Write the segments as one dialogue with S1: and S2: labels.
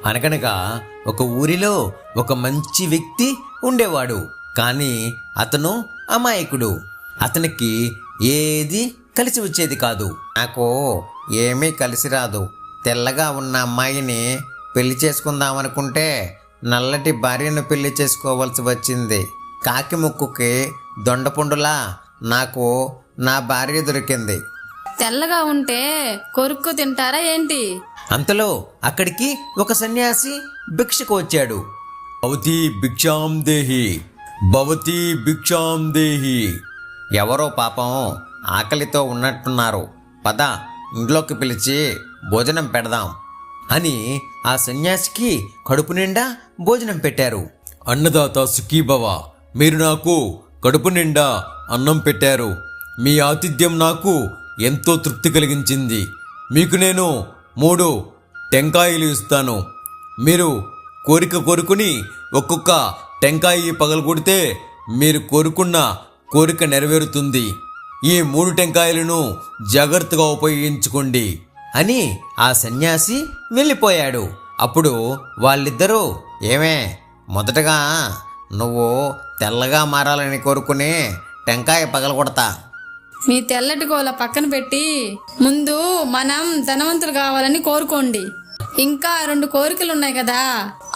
S1: అనగనగా ఒక ఊరిలో ఒక మంచి వ్యక్తి ఉండేవాడు. కానీ అతను అమాయకుడు. అతనికి ఏది కలిసి వచ్చేది కాదు. నాకు ఏమీ కలిసి రాదు. తెల్లగా ఉన్న అమ్మాయిని పెళ్లి చేసుకుందామనుకుంటే నల్లటి భార్యను పెళ్లి చేసుకోవాల్సి వచ్చింది. కాకి ముక్కుకి దొండపుండులా నాకు నా భార్య దొరికింది.
S2: తెల్లగా ఉంటే కొరుక్కు తింటారా ఏంటి?
S1: అంతలో అక్కడికి ఒక సన్యాసి భిక్షకు వచ్చాడు. భవతి భిక్షాం దేహి, భవతి భిక్షాం దేహి. ఎవరో పాపం ఆకలితో ఉన్నట్టున్నారు, పద ఇంట్లోకి పిలిచి భోజనం పెడదాం అని ఆ సన్యాసికి కడుపు నిండా భోజనం పెట్టారు. అన్నదాత సుఖీభవ, మీరు నాకు కడుపు నిండా అన్నం పెట్టారు. మీ ఆతిథ్యం నాకు ఎంతో తృప్తి కలిగించింది. మీకు నేను 3 టెంకాయలు ఇస్తాను. మీరు కోరుకుని ఒక్కొక్క టెంకాయ పగలగొడితే మీరు కోరుకున్న కోరిక నెరవేరుతుంది. ఈ 3 టెంకాయలను జాగ్రత్తగా ఉపయోగించుకోండి అని ఆ సన్యాసి వెళ్ళిపోయాడు. అప్పుడు వాళ్ళిద్దరూ, ఏమే, మొదటగా నువ్వు తెల్లగా మారాలని కోరుకుని టెంకాయ పగలగొడతా.
S2: మీ తెల్లటి గోల పక్కన పెట్టి ముందు మనం ధనవంతులు కావాలని కోరుకోండి. ఇంకా 2 కోరికలు ఉన్నాయి కదా,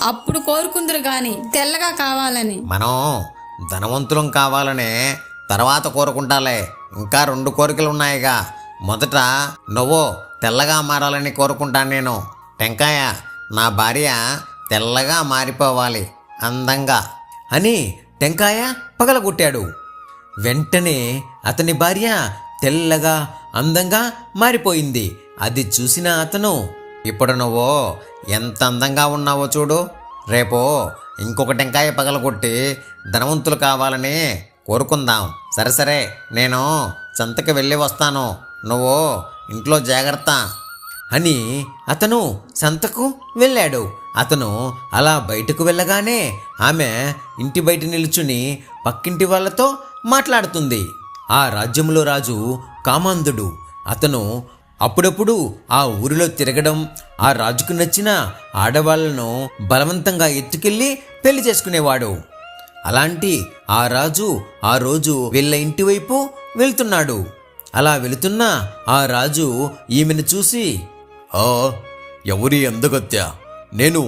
S2: అప్పుడు కోరుకుందరు గాని తెల్లగా కావాలని.
S1: మనం ధనవంతులం కావాలనే తర్వాత కోరుకుంటాలే. ఇంకా 2 కోరికలు ఉన్నాయిగా. మొదట నువ్వు తెల్లగా మారాలని కోరుకుంటాను నేను. టెంకాయ, నా భార్య తెల్లగా మారిపోవాలి అందంగా అని టెంకాయ పగలగొట్టాడు. వెంటనే అతని భార్య తెల్లగా అందంగా మారిపోయింది. అది చూసిన అతను, ఇప్పుడు నువ్వు ఎంత అందంగా ఉన్నావో చూడు. రేపు ఇంకొక టెంకాయ పగలగొట్టి ధనవంతులు కావాలని కోరుకుందాం. సరే, నేను సంతకి వెళ్ళి వస్తాను, నువ్వు ఇంట్లో జాగ్రత్త అని అతను సంతకు వెళ్ళాడు. అతను అలా బయటకు వెళ్ళగానే ఆమె ఇంటి బయట నిల్చుని పక్కింటి వాళ్ళతో మాట్లాడుతుంది. ఆ రాజ్యంలో రాజు కామాంధుడు. అతను అప్పుడప్పుడు ఆ ఊరిలో తిరగడం, ఆ రాజుకు నచ్చిన ఆడవాళ్లను బలవంతంగా ఎత్తుకెళ్ళి పెళ్లి చేసుకునేవాడు. అలాంటి ఆ రాజు ఆ రోజు వీళ్ళ ఇంటి వైపు వెళ్తున్నాడు. అలా వెళుతున్న ఆ రాజు ఈమెను చూసి, ఎవరి అందగత్య, నేను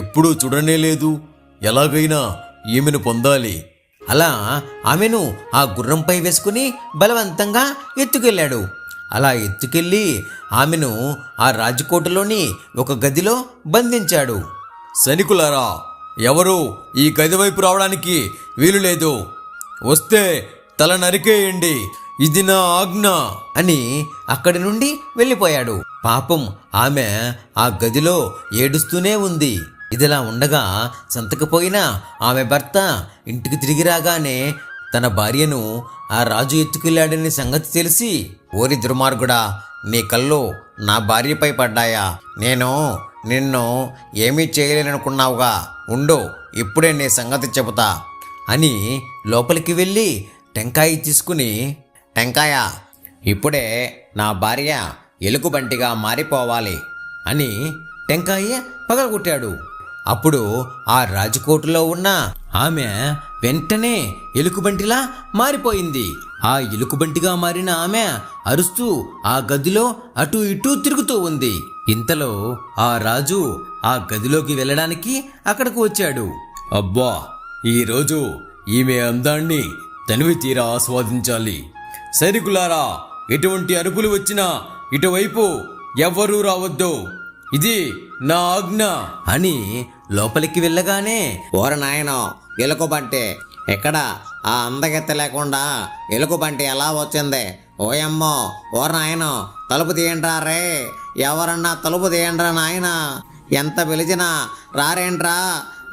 S1: ఎప్పుడూ చూడనే లేదు. ఎలాగైనా ఈమెను పొందాలి. అలా ఆమెను ఆ గుర్రంపై వేసుకుని బలవంతంగా ఎత్తుకెళ్ళాడు. అలా ఎత్తుకెళ్ళి ఆమెను ఆ రాజకోటలోని ఒక గదిలో బంధించాడు. సైనికులారా, ఎవరు ఈ గది వైపు రావడానికి వీలు లేదు. వస్తే తల నరికేయండి, ఇది నా ఆజ్ఞ అని అక్కడి నుండి వెళ్ళిపోయాడు. పాపం ఆమె ఆ గదిలో ఏడుస్తూనే ఉంది. ఇదిలా ఉండగా సంతకపోయిన ఆమె భర్త ఇంటికి తిరిగి రాగానే తన భార్యను ఆ రాజు ఎత్తుకెళ్ళాడనే సంగతి తెలిసి, ఓరి దుర్మార్గుడా, నీ కళ్ళు నా భార్యపై పడ్డాయా? నేను నిన్ను ఏమీ చేయలేననుకున్నావుగా, ఉండు, ఇప్పుడే నీ సంగతి చెబుతా అని లోపలికి వెళ్ళి టెంకాయ తీసుకుని, టెంకాయ, ఇప్పుడే నా భార్య ఎలుగుబంటిగా మారిపోవాలి అని టెంకాయ పగలగొట్టాడు. అప్పుడు ఆ రాజకోటలో ఉన్న ఆమె వెంటనే ఎలుగుబంటిలా మారిపోయింది. ఆ ఎలుగుబంటిగా మారిన ఆమె అరుస్తూ ఆ గదిలో అటు ఇటూ తిరుగుతూ ఉంది. ఇంతలో ఆ రాజు ఆ గదిలోకి వెళ్ళడానికి అక్కడకు వచ్చాడు. అబ్బా, ఈరోజు ఈమె అందాన్ని తనివి తీరా ఆస్వాదించాలి. సైనికులారా, ఎటువంటి అరుపులు వచ్చినా ఇటువైపు ఎవ్వరూ రావద్దు, ఇది నా ఆజ్ఞ అని లోపలికి వెళ్ళగానే, ఓర నాయనో, ఎలుకబంటి ఎక్కడ? ఆ అందగెత్త లేకుండా ఎలుకబంటి ఎలా వచ్చింది? ఓయమ్మో, ఓర నాయనో, తలుపు తీయండ్రా రే, ఎవరన్నా తలుపు తీయండ్రా నాయన, ఎంత పిలిచినా రారేంట్రా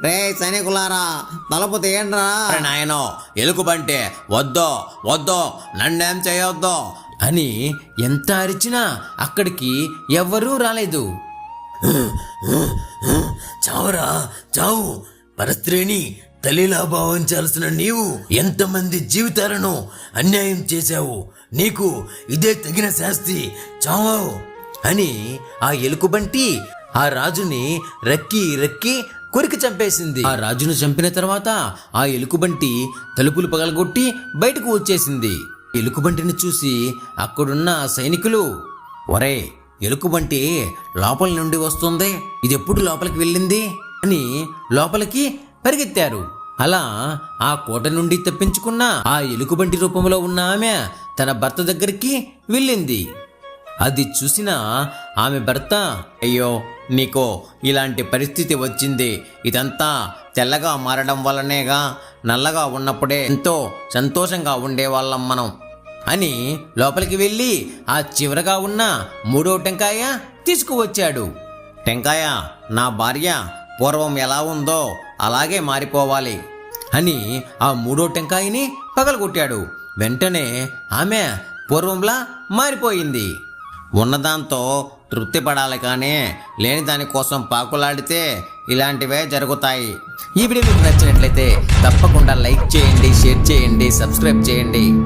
S1: రే సైనికులారా, తలుపు తీయండ్రా. నాయనో, ఎలుకబంటి వద్దో, నన్నేం చేయొద్దు అని ఎంత అరిచినా అక్కడికి ఎవ్వరూ రాలేదు. చావురా, చావు. పరస్త్రీని తల్లిలా భావించాల్సిన నీవు ఎంతమంది జీవితాలను అన్యాయం చేశావు. నీకు ఇదే తగిన శాస్తి, చావు అని ఆ ఎలుకబంటి ఆ రాజుని రక్కి రక్కి కొరికి చంపేసింది. ఆ రాజును చంపిన తర్వాత ఆ ఎలుకబంటి తలుపులు పగలగొట్టి బయటకు వచ్చేసింది. ఎలుకబంటిని చూసి అక్కడున్న సైనికులు, ఒరే, ఎలుకబంటి లోపల నుండి వస్తుంది, ఇది ఎప్పుడు లోపలికి వెళ్ళింది అని లోపలికి పరిగెత్తారు. అలా ఆ కోట నుండి తప్పించుకున్న ఆ ఎలుకబంటి రూపంలో ఉన్న ఆమె తన భర్త దగ్గరికి వెళ్ళింది. అది చూసిన ఆమె భర్త, అయ్యో, నీకో ఇలాంటి పరిస్థితి వచ్చింది, ఇదంతా తెల్లగా మారడం వల్లనేగా, నల్లగా ఉన్నప్పుడే ఎంతో సంతోషంగా ఉండేవాళ్ళం మనం అని లోపలికి వెళ్ళి ఆ చివరగా ఉన్న 3వ టెంకాయ తీసుకువచ్చాడు. టెంకాయ, నా భార్య పూర్వం ఎలా ఉందో అలాగే మారిపోవాలి అని ఆ 3వ టెంకాయని పగలగొట్టాడు. వెంటనే ఆమె పూర్వంలా మారిపోయింది. ఉన్నదాంతో తృప్తి పడాలి, కానీ లేని దానికోసం పాకులాడితే ఇలాంటివే జరుగుతాయి. ఈ వీడియో మీకు నచ్చినట్లయితే తప్పకుండా లైక్ చేయండి, షేర్ చేయండి, సబ్స్క్రైబ్ చేయండి.